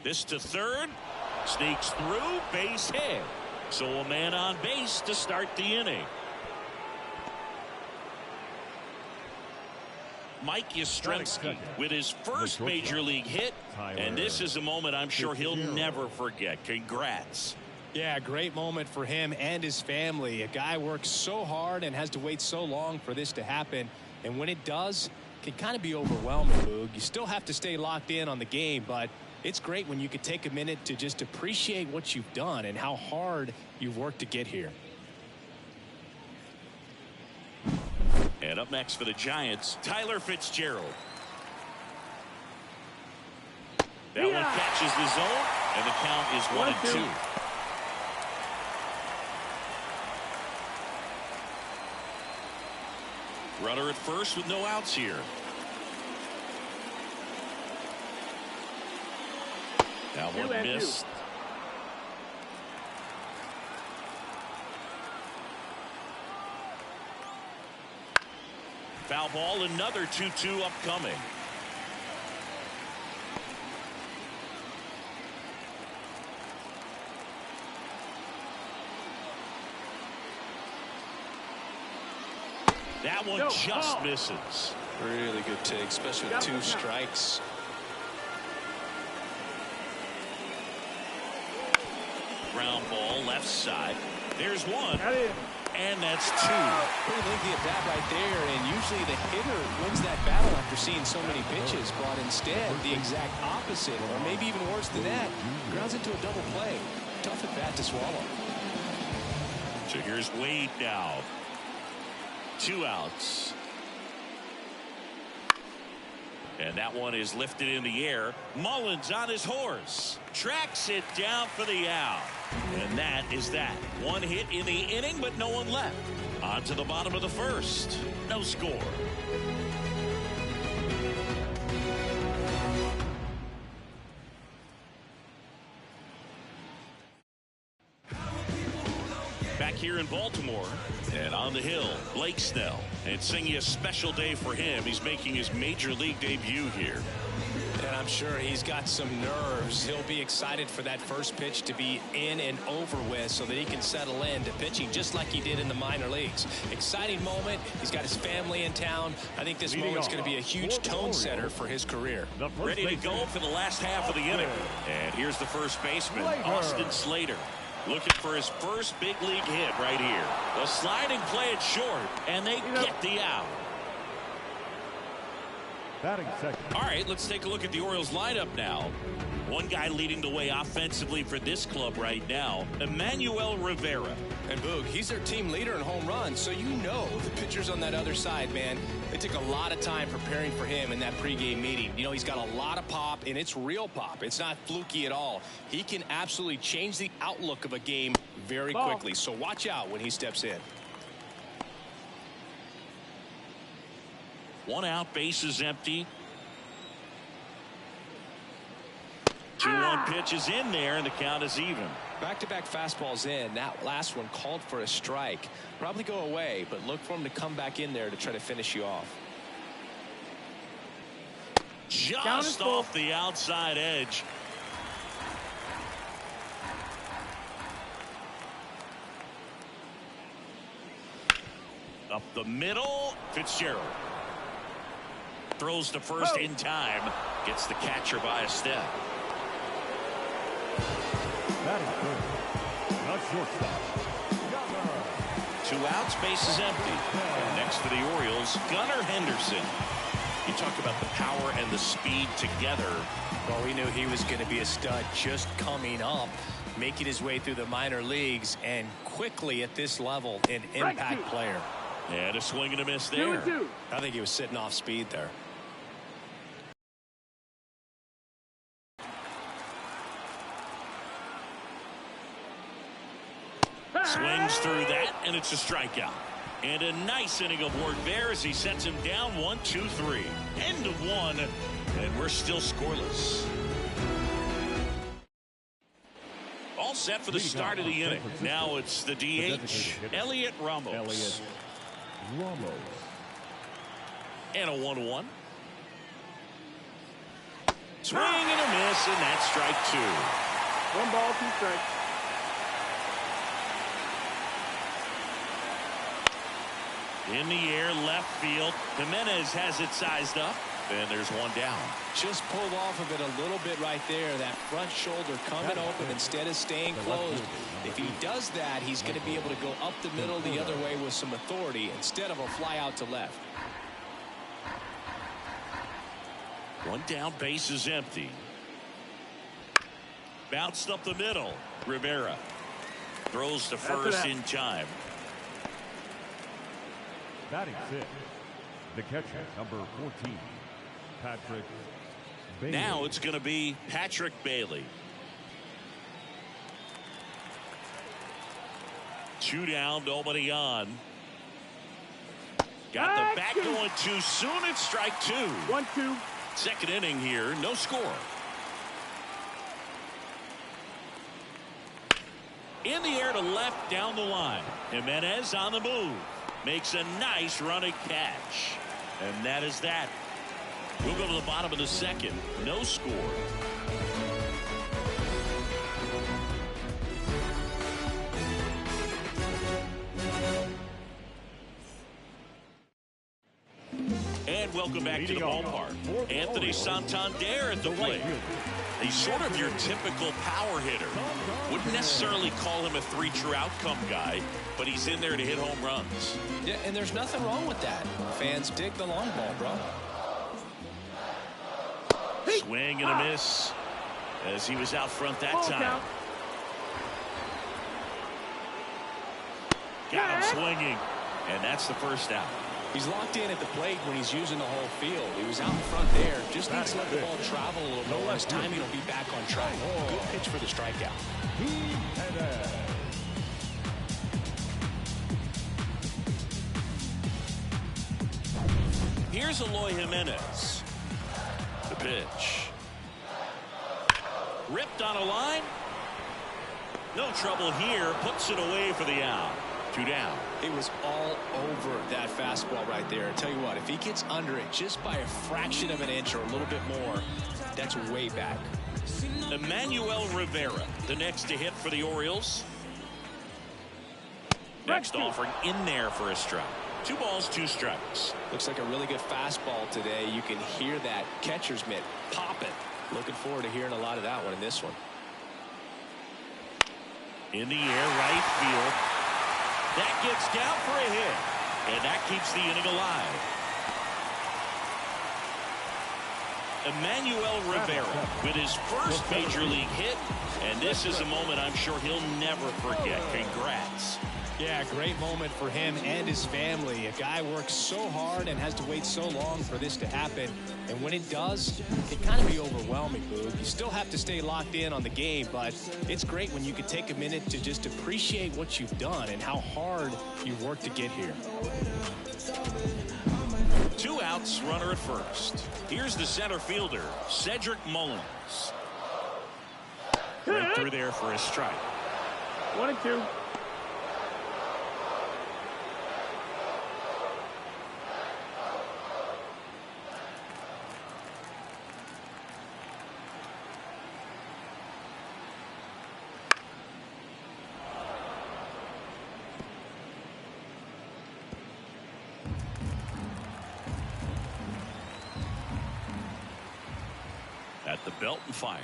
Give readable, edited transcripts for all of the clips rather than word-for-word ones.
This to third. Sneaks through, base hit. So a man on base to start the inning. Mike Yastrzemski with his first major league hit. And this is a moment I'm sure he'll never forget. Congrats. Yeah, great moment for him and his family. A guy works so hard and has to wait so long for this to happen. And when it does, it can kind of be overwhelming, Boog. You still have to stay locked in on the game, but it's great when you could take a minute to just appreciate what you've done and how hard you've worked to get here. And up next for the Giants, Tyler Fitzgerald. That one catches the zone, and the count is 1-2. Runner at first with no outs here. That one missed. Foul ball, another 2-2 upcoming. That one just misses. Really good take, especially with 2 strikes. Ground ball left side. There's one. And that's 2. Pretty lengthy at bat right there, and usually the hitter wins that battle after seeing so many pitches, but instead the exact opposite, or maybe even worse than that, grounds into a double play. Tough at bat to swallow. So here's Wade now. 2 outs. And that one is lifted in the air. Mullins on his horse. Tracks it down for the out. And that is that. 1 hit in the inning, but no one left. On to the bottom of the first. No score. Back here in Baltimore and on the hill, Blake Snell. And it's singing a special day for him. He's making his major league debut here. And I'm sure he's got some nerves. He'll be excited for that first pitch to be in and over with so that he can settle in to pitching just like he did in the minor leagues. Exciting moment. He's got his family in town. I think this moment's going to be a huge tone setter for his career. Ready to go for the last half of the inning. And here's the first baseman, Austin Slater. Looking for his first big league hit right here. The sliding play it short, and they get the out. All right, let's take a look at the Orioles lineup now. One guy leading the way offensively for this club right now, Emmanuel Rivera. And Boog, he's their team leader in home runs, so you know the pitchers on that other side, man, they took a lot of time preparing for him in that pregame meeting. You know, he's got a lot of pop, and it's real pop. It's not fluky at all. He can absolutely change the outlook of a game very quickly, so watch out when he steps in. 1 out, base is empty. 2-1 pitch is in there, and the count is even. Back-to-back fastballs in. That last one called for a strike. Probably go away, but look for him to come back in there to try to finish you off. Just off the outside edge. Up the middle, Fitzgerald. Throws to first in time. Gets the catcher by a step. That is good. Not shortstop. 2 outs, base is empty. And next for the Orioles, Gunnar Henderson. You talk about the power and the speed together. Well, we knew he was going to be a stud just coming up, making his way through the minor leagues, and quickly at this level, an impact player. And a swing and a miss there. I think he was sitting off speed there. Swings through that, and it's a strikeout. And a nice inning of work there as he sets him down 1-2-3. End of 1, and we're still scoreless. All set for the start of the inning. Now it's the DH, Elliot Ramos. And a 1-1. Swing and a miss, and that's strike two. 1 ball, 2 strikes. In the air, left field. Jimenez has it sized up, and there's one down. Just pulled off of it a little bit right there. That front shoulder coming open instead of staying closed. If he does that, he's going to be able to go up the middle the other way with some authority instead of a fly out to left. One down, base is empty. Bounced up the middle. Rivera throws to first in time. Batting 6, the catcher, number 14, Patrick Bailey. Now it's going to be Patrick Bailey. 2 down, nobody on. Got the bat going too soon. It's strike 2. 1-2. Second inning here, no score. In the air to left, down the line. Jimenez on the move. Makes a nice running catch. And that is that. We'll go to the bottom of the second. No score. And welcome back to the ballpark. Anthony Santander at the plate. He's sort of your typical power hitter. Wouldn't necessarily call him a 3-true outcome guy, but he's in there to hit home runs. Yeah, and there's nothing wrong with that. Fans dig the long ball, bro. Swing and a miss as he was out front that time. Got him swinging, and that's the first out. He's locked in at the plate when he's using the whole field. He was out in front there. Just needs to let the ball travel a little more. His timing will be back on track. Good pitch for the strikeout. Here's Eloy Jimenez. The pitch. Ripped on a line. No trouble here. Puts it away for the out. 2 down. It was all over that fastball right there. I tell you what, if he gets under it just by a fraction of an inch or a little bit more, that's way back. Emmanuel Rivera, the next to hit for the Orioles. Next offering in there for a strike. 2 balls, 2 strikes. Looks like a really good fastball today. You can hear that catcher's mitt popping. Looking forward to hearing a lot of that one in this one. In the air, right field. That gets down for a hit, and that keeps the inning alive. Emmanuel Rivera with his first major league hit, and this is a moment I'm sure he'll never forget. Congrats. Yeah, great moment for him and his family. A guy works so hard and has to wait so long for this to happen. And when it does, it can kind of be overwhelming, Boog. You still have to stay locked in on the game, but it's great when you can take a minute to just appreciate what you've done and how hard you've worked to get here. 2 outs, runner at first. Here's the center fielder, Cedric Mullins. Right through there for a strike. 1-2. At the belt and fires.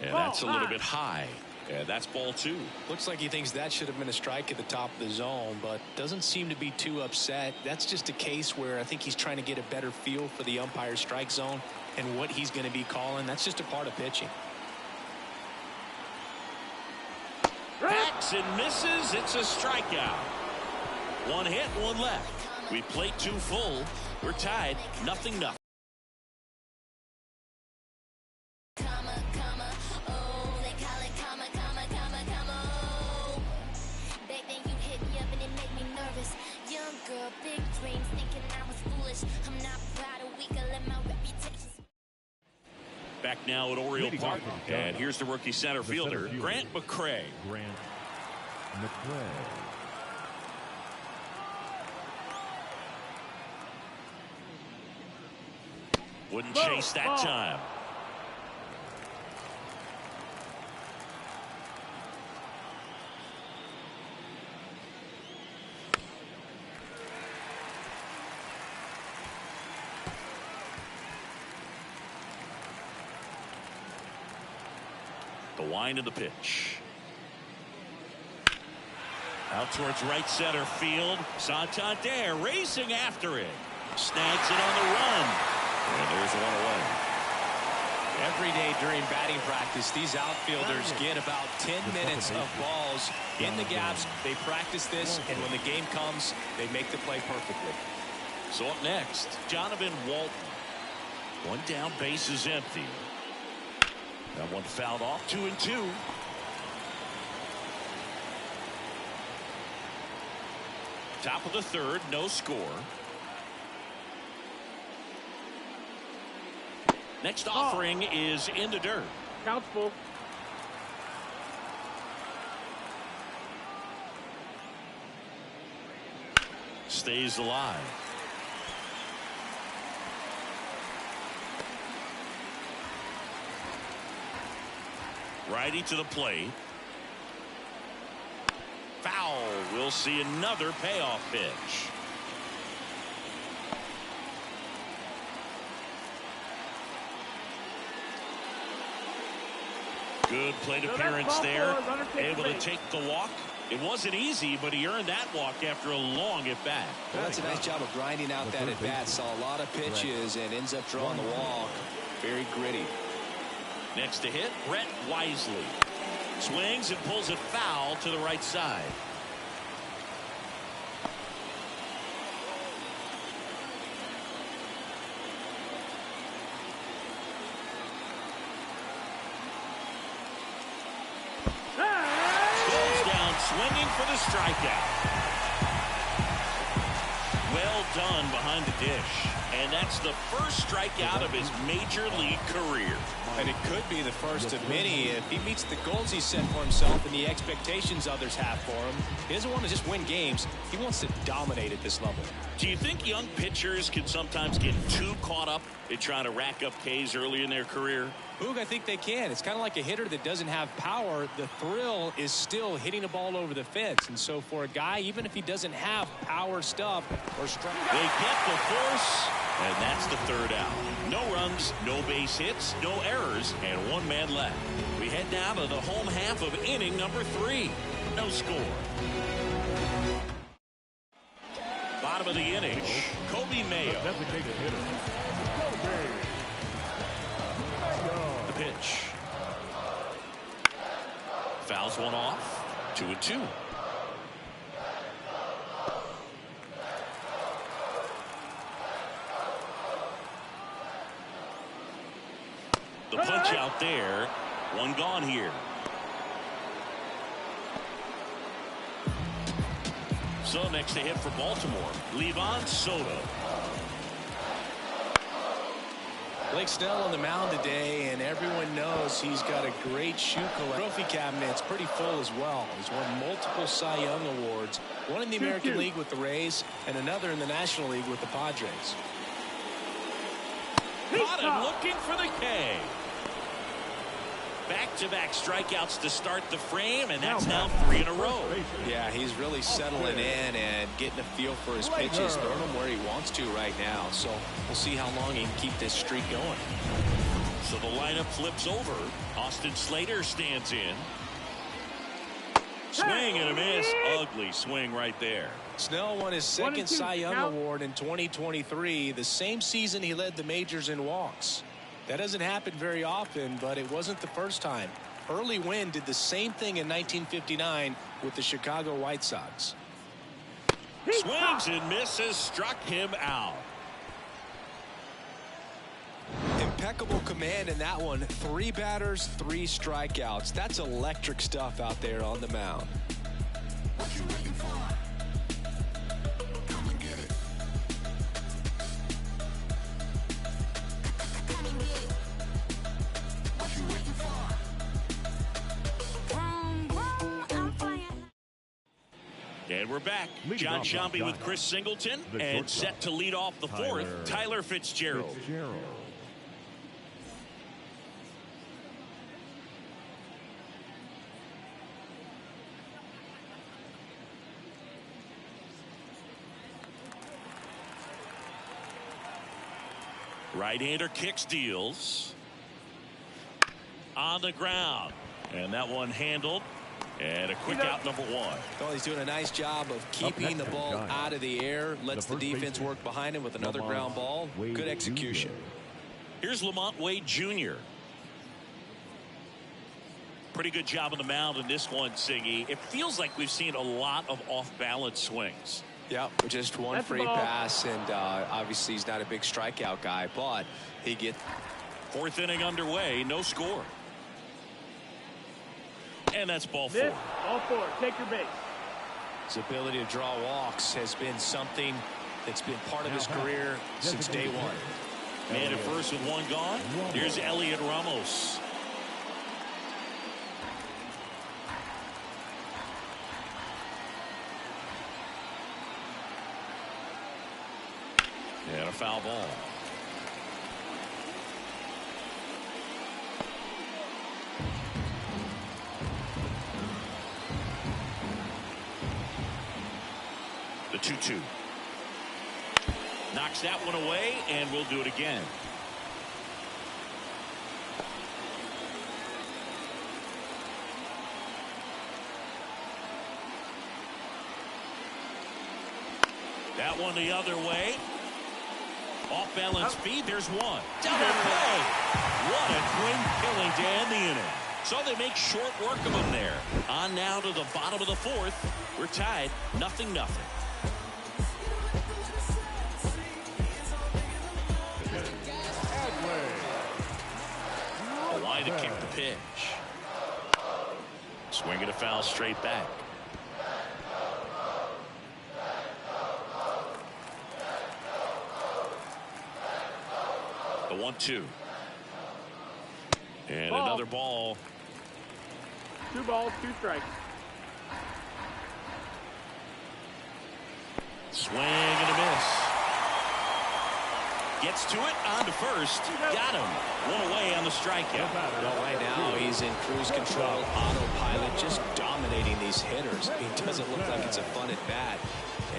And that's a little bit high. And that's ball 2. Looks like he thinks that should have been a strike at the top of the zone, but doesn't seem to be too upset. That's just a case where I think he's trying to get a better feel for the umpire's strike zone and what he's going to be calling. That's just a part of pitching. Hacks and misses. It's a strikeout. 1 hit, 1 left. We played 2 full. We're tied, 0-0. Back now at Oriole Park, and here's the rookie center fielder, Grant McCray. Wouldn't chase that time. wind of the pitch. Out towards right center field. Santander racing after it. Snags it on the run. And there's one away. Every day during batting practice, these outfielders get about 10 minutes of balls in the gaps. They practice this, and when the game comes, they make the play perfectly. So up next, Jonathan Walton. One down, base is empty. That one fouled off, 2-2. Top of the third, no score. Next offering is in the dirt. Count's full. Stays alive. Righty to the plate. Foul. We'll see another payoff pitch. Good plate appearance there. Able to take the walk. It wasn't easy, but he earned that walk after a long at bat. Well, that's a nice job of grinding out that at bat. Saw a lot of pitches and ends up drawing the walk. Very gritty. Next to hit, Brett Wisely. Swings and pulls it foul to the right side. Goes down swinging for the strikeout. Well done behind the dish. And that's the first strikeout of his major league career. And it could be the first of many if he meets the goals he set for himself and the expectations others have for him. He doesn't want to just win games. He wants to dominate at this level. Do you think young pitchers can sometimes get too caught up in trying to rack up Ks early in their career? Boog, I think they can. It's kind of like a hitter that doesn't have power. The thrill is still hitting a ball over the fence. And so for a guy, even if he doesn't have power stuff or strength. They get the force, and that's the third out. No runs, no base hits, no errors, and one man left. We head now to the home half of inning number 3. No score. Bottom of the inning, Kobe Mayo. Designated hitter. Kobe. The pitch. Fouls one off. 2-2. The punch out there. One gone here. So next to hit for Baltimore, Livan Soto. Blake Snell on the mound today, and everyone knows he's got a great shoe collection. Trophy cabinet's pretty full as well. He's won multiple Cy Young awards, one in the American League with the Rays and another in the National League with the Padres. Caught him looking for the K. Back-to-back strikeouts to start the frame, and that's now 3 in a row. Yeah, he's really settling in and getting a feel for his pitches, throwing them where he wants to right now. So we'll see how long he can keep this streak going. So the lineup flips over. Austin Slater stands in. Swing and a miss. Ugly swing right there. Snell won his second Cy Young Award in 2023, the same season he led the majors in walks. That doesn't happen very often, but it wasn't the first time. Early Wynn did the same thing in 1959 with the Chicago White Sox. Swings and misses, struck him out. Impeccable command in that one. 3 batters, 3 strikeouts. That's electric stuff out there on the mound. What you waiting for? Come and get it. Come and get it. What you waiting for? Boom, boom, I'm flying. And we're back. Leading John off Sciambi the with Chris Singleton, the and shortstop, set to lead off the fourth, Tyler Fitzgerald. Right-hander kicks, deals. On the ground. And that one handled. And a quick out, number one. Well, he's doing a nice job of keeping the ball out of the air. Lets the defense work behind him with another ground ball. Good execution. Here's Lamont Wade Jr. Pretty good job on the mound in this one, Singy. It feels like we've seen a lot of off-balance swings. Yeah, just one free pass, and obviously he's not a big strikeout guy, but he gets. Fourth inning underway, no score. And that's ball four. Ball four. Take your base. His ability to draw walks has been something that's been part of his career since day one. Man at first with one gone. Here's Elliot Ramos. And a foul ball. The 2-2. Knocks that one away, and we'll do it again. That one the other way. Off balance feed. There's one. Double play. What a twin killing to end the inning. So they make short work of them there. On now to the bottom of the fourth. We're tied 0-0. Hawaii to kick the pitch. Swinging a foul straight back. The 1-2. And ball. Another ball. 2 balls, 2 strikes. Swing and a miss. Gets to it, on to first. Got him. One away on the strikeout. Well, right now he's in cruise control, autopilot, just dominating these hitters. He doesn't look like it's a fun at bat.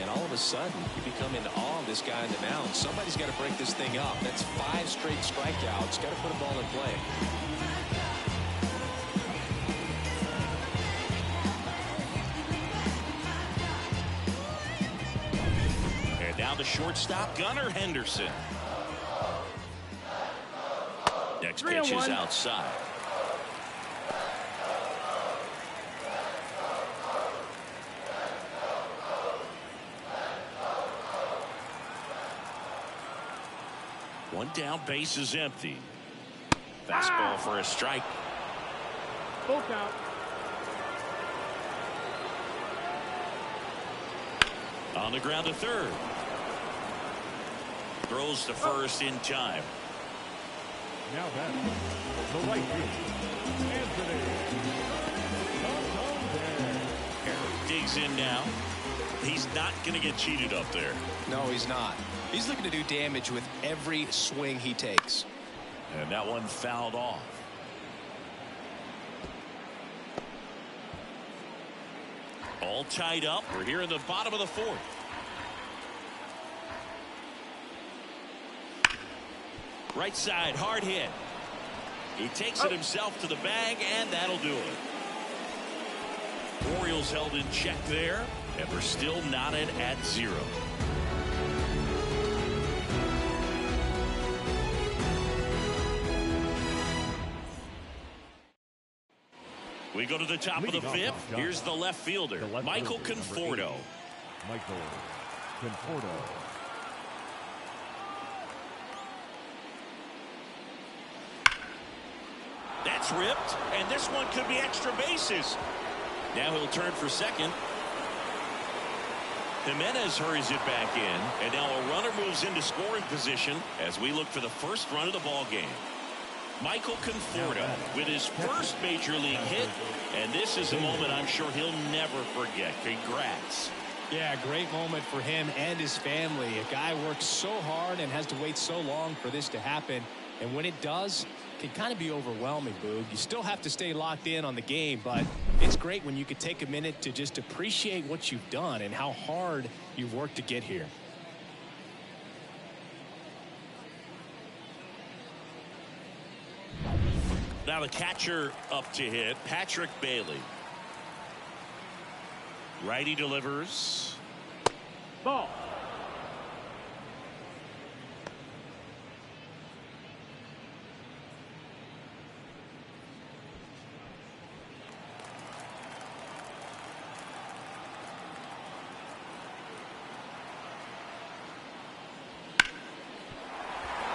And all of a sudden, you become in awe of this guy on the mound. Somebody's got to break this thing up. That's 5 straight strikeouts. Got to put a ball in play. And now the shortstop, Gunnar Henderson. Next pitch is outside. One down, base is empty. Fastball for a strike. Full count. On the ground to third. Throws to first in time. Now back, the right field, Anthony. Digs in now. He's not going to get cheated up there. No, he's not. He's looking to do damage with every swing he takes. And that one fouled off. All tied up. We're here in the bottom of the fourth. Right side, hard hit. He takes it himself to the bag, and that'll do it. Orioles held in check there, and we're still knotted at 0. We go to the top of the fifth. Here's the left fielder, Michael Conforto. Michael Conforto. That's ripped, and this one could be extra bases. Now he'll turn for second. Jimenez hurries it back in, and now a runner moves into scoring position as we look for the first run of the ball game. Michael Conforto with his first major league hit, and this is a moment I'm sure he'll never forget. Congrats. Yeah, great moment for him and his family. A guy works so hard and has to wait so long for this to happen, and when it does, it can kind of be overwhelming, Boog. You still have to stay locked in on the game, but it's great when you could take a minute to just appreciate what you've done and how hard you've worked to get here. Now the catcher up to hit, Patrick Bailey. Righty delivers. Ball.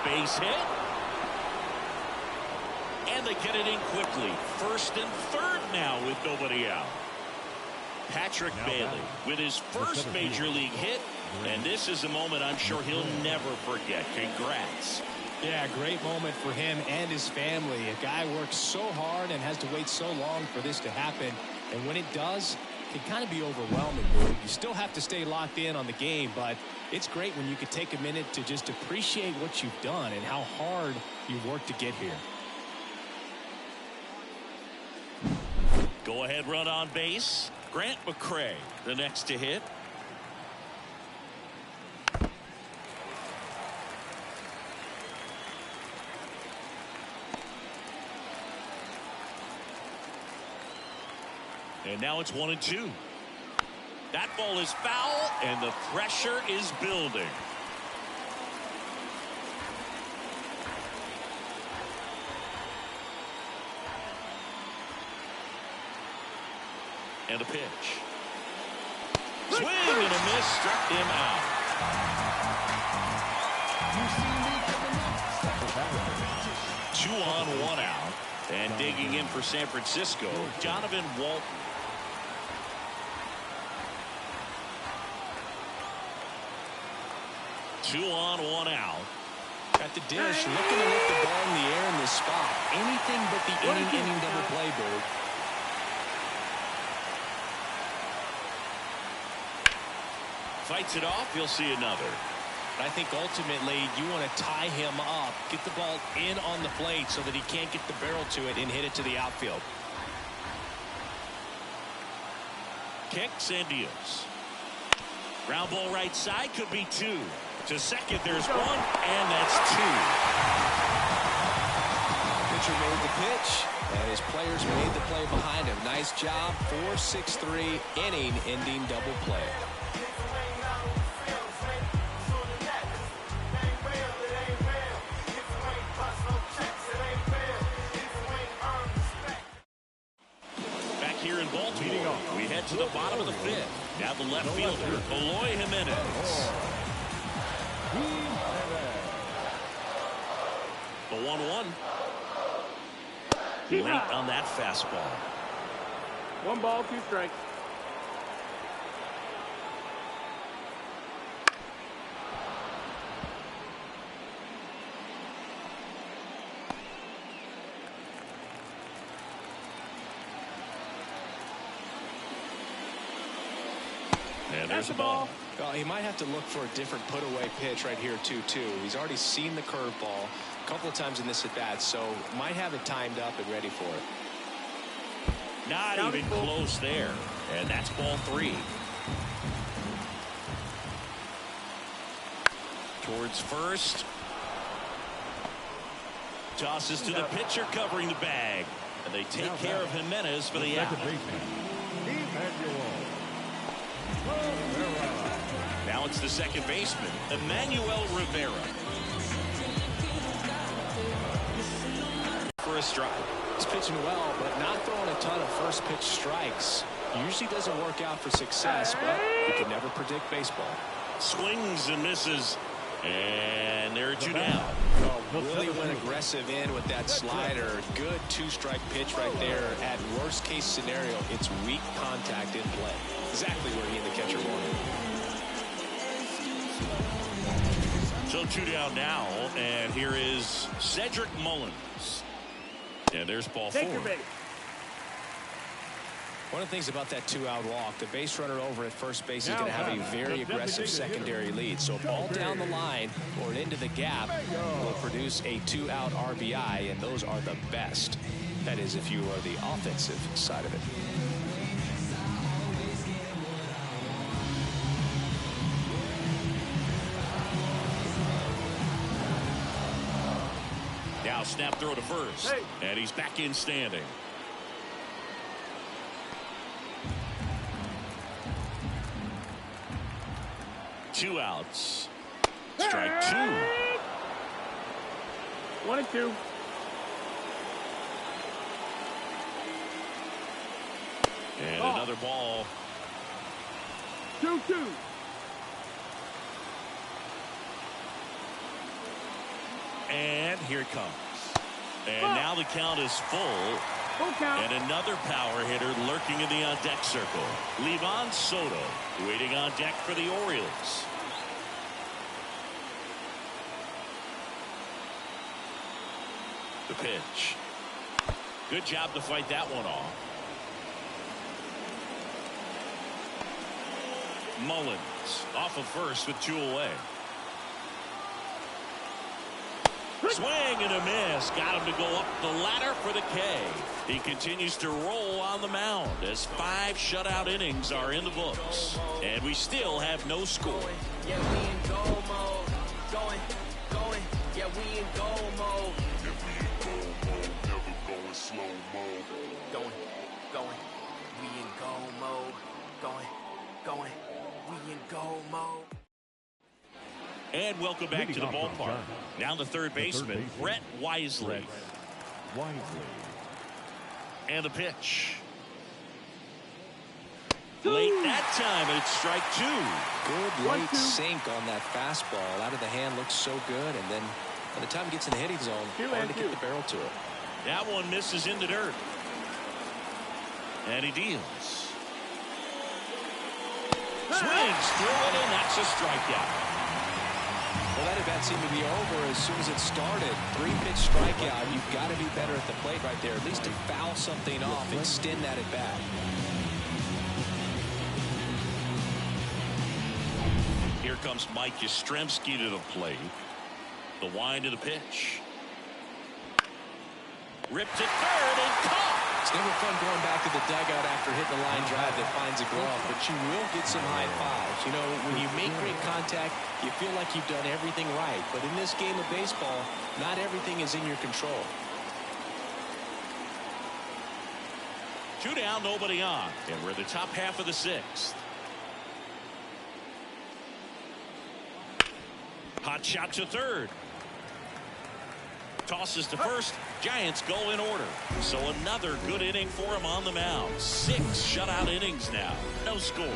Base hit. And they get it in quickly. First and third now with nobody out. Patrick Bailey with his first major league hit. And this is a moment I'm sure he'll never forget. Congrats. Yeah, great moment for him and his family. A guy works so hard and has to wait so long for this to happen. And when it does, it can kind of be overwhelming, Boog. You still have to stay locked in on the game, but it's great when you can take a minute to just appreciate what you've done and how hard you've worked to get here. Go ahead run on base. Grant McCray the next to hit. And now it's 1-2. That ball is foul and the pressure is building. And a pitch. Swing and a miss, struck him out. 2 on, 1 out. And digging in for San Francisco, Donovan Walton. Two on, 1 out. At the dish, looking to lift the ball in the air in this spot. Anything but the inning double play, Boog. Fights it off. You'll see another. I think ultimately you want to tie him up, get the ball in on the plate so that he can't get the barrel to it and hit it to the outfield. Kicks and deals. Ground ball right side, could be 2. To second, there's 1, and that's 2. Pitcher made the pitch, and his players made the play behind him. Nice job. 4-6-3 inning-ending double play. Back here in Baltimore, we head to the bottom of the 5th. Now the left fielder, Eloy Jimenez. The 1-1. Late on that fastball. 1 ball, 2 strikes. And there's the ball. Well, he might have to look for a different put-away pitch right here, too. He's already seen the curveball a couple of times in this at-bat, so might have it timed up and ready for it. Not even close there. And that's ball 3. Towards first. Tosses to the pitcher covering the bag. And they take care of Jimenez for the out. Now it's the second baseman, Emmanuel Rivera. For a strike. He's pitching well, but not throwing a ton of first pitch strikes. Usually doesn't work out for success, but you can never predict baseball. Swings and misses. And there are 2 down. Oh, really went aggressive in with that slider. Good 2-strike pitch right there. At worst case scenario, it's weak contact in play. Exactly where he and the catcher wanted. So 2 down now, and here is Cedric Mullins. And there's ball 4. Take your base. One of the things about that 2-out walk, the base runner over at first base is going to have a very aggressive secondary lead. So ball down the line or into the gap will produce a 2-out RBI, and those are the best. That is, if you are the offensive side of it. Now Now snap throw to first. Hey. And he's back in standing. Two outs. Strike two. 1-2. And another ball. 2-2. And here it comes. And now the count is full. Full count. And another power hitter lurking in the on-deck circle. Livan Soto waiting on deck for the Orioles. The pitch. Good job to fight that one off. Mullins off of first with two away. Swing and a miss. Got him to go up the ladder for the K. He continues to roll on the mound as 5 shutout innings are in the books. And we still have no score. Yeah, we in goal mode. Going. Yeah, we in goal mode. Never going slow mo. Going. We in goal mode. Going. We in goal mode. And welcome back to the ballpark. Now the third baseman, Brett Wisely. And the pitch. Late that time, and it's strike two. Good late sink on that fastball. Out of the hand, looks so good. And then by the time it gets in the hitting zone, hard to get the barrel to it. That one misses in the dirt. And he deals. Swings through it, and that's a strikeout. Well, that at-bat seemed to be over as soon as it started. 3-pitch strikeout. You've got to be better at the plate right there. At least to foul something off, extend that at-bat. Here comes Mike Yastrzemski to the plate. The wind of the pitch. Ripped to third and caught. It's never fun going back to the dugout after hitting a line drive that finds a glove, but you will get some high fives. You know, when you make great contact, you feel like you've done everything right. But in this game of baseball, not everything is in your control. 2 down, nobody on. And we're the top half of the 6th. Hot shot to third. Tosses to first. Giants go in order. So another good inning for him on the mound. 6 shutout innings now. No score.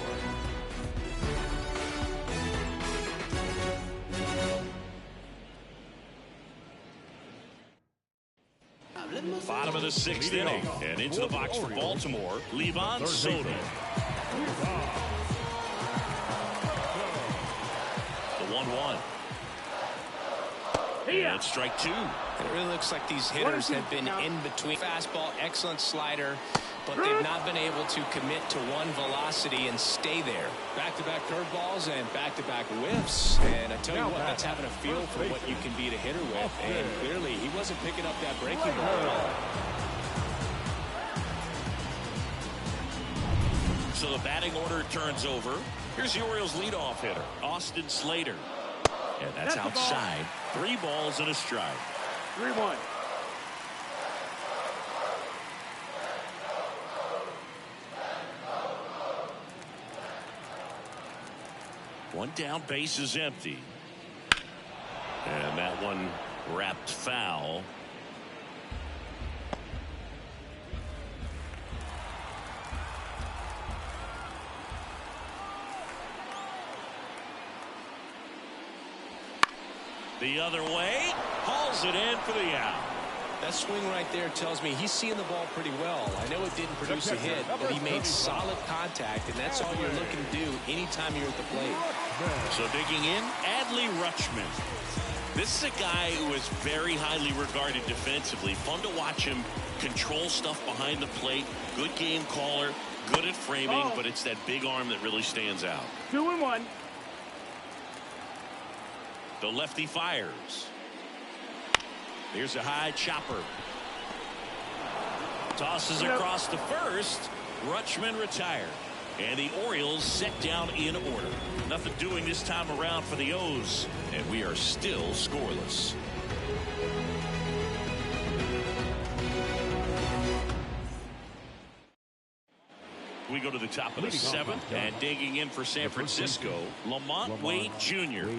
Bottom of the 6th inning. And into the box for Baltimore, Livan Soto. The 1-1. And strike two. It really looks like these hitters have been in between. Fastball, excellent slider, but they've not been able to commit to one velocity and stay there. Back-to-back curveballs and back-to-back whiffs. And I tell you what, that's having a feel for what you can beat a hitter with. And clearly, he wasn't picking up that breaking ball at all. So the batting order turns over. Here's the Orioles leadoff hitter, Austin Slater. And that's outside. 3 balls and a strike. 3-1. One down, base is empty. And that one wrapped foul. The other way, hauls it in for the out. That swing right there tells me he's seeing the ball pretty well. I know it didn't produce a hit, but he made solid contact, and that's all you're looking to do anytime you're at the plate. So digging in, Adley Rutschman. This is a guy who is very highly regarded defensively. Fun to watch him control stuff behind the plate. Good game caller, good at framing, but it's that big arm that really stands out. 2-1. The lefty fires. Here's a high chopper. Tosses across to first. Rutschman retired. And the Orioles set down in order. Nothing doing this time around for the O's. And we are still scoreless. we go to the top of the seventh, and digging in for San Francisco, Lamont Wade Jr.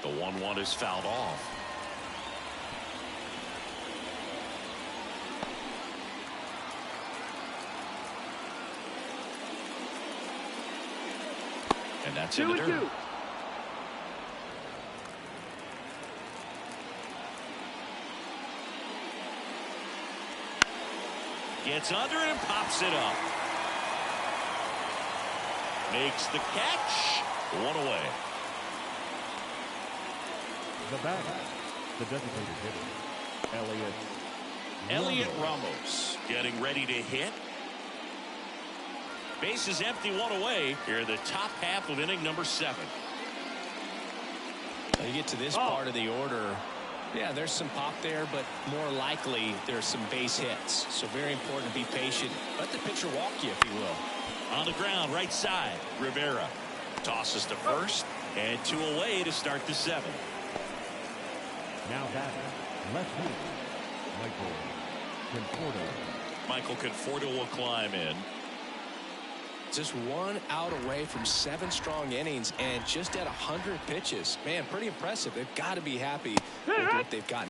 The 1-1 is fouled off. And that's in the dirt. Gets under it and pops it up. Makes the catch. One away. The batter, the designated hitter, Elliot Ramos getting ready to hit. Base is empty, one away. Here in the top half of inning number 7. Now you get to this part of the order. Yeah, there's some pop there, but more likely there's some base hits. So very important to be patient. Let the pitcher walk you, if you will. On the ground, right side. Rivera tosses to first, and 2 away to start the 7th. now batting, left field, Michael Conforto will climb in. Just 1 out away from 7 strong innings and just at 100 pitches. Man, pretty impressive. They've got to be happy with what they've gotten.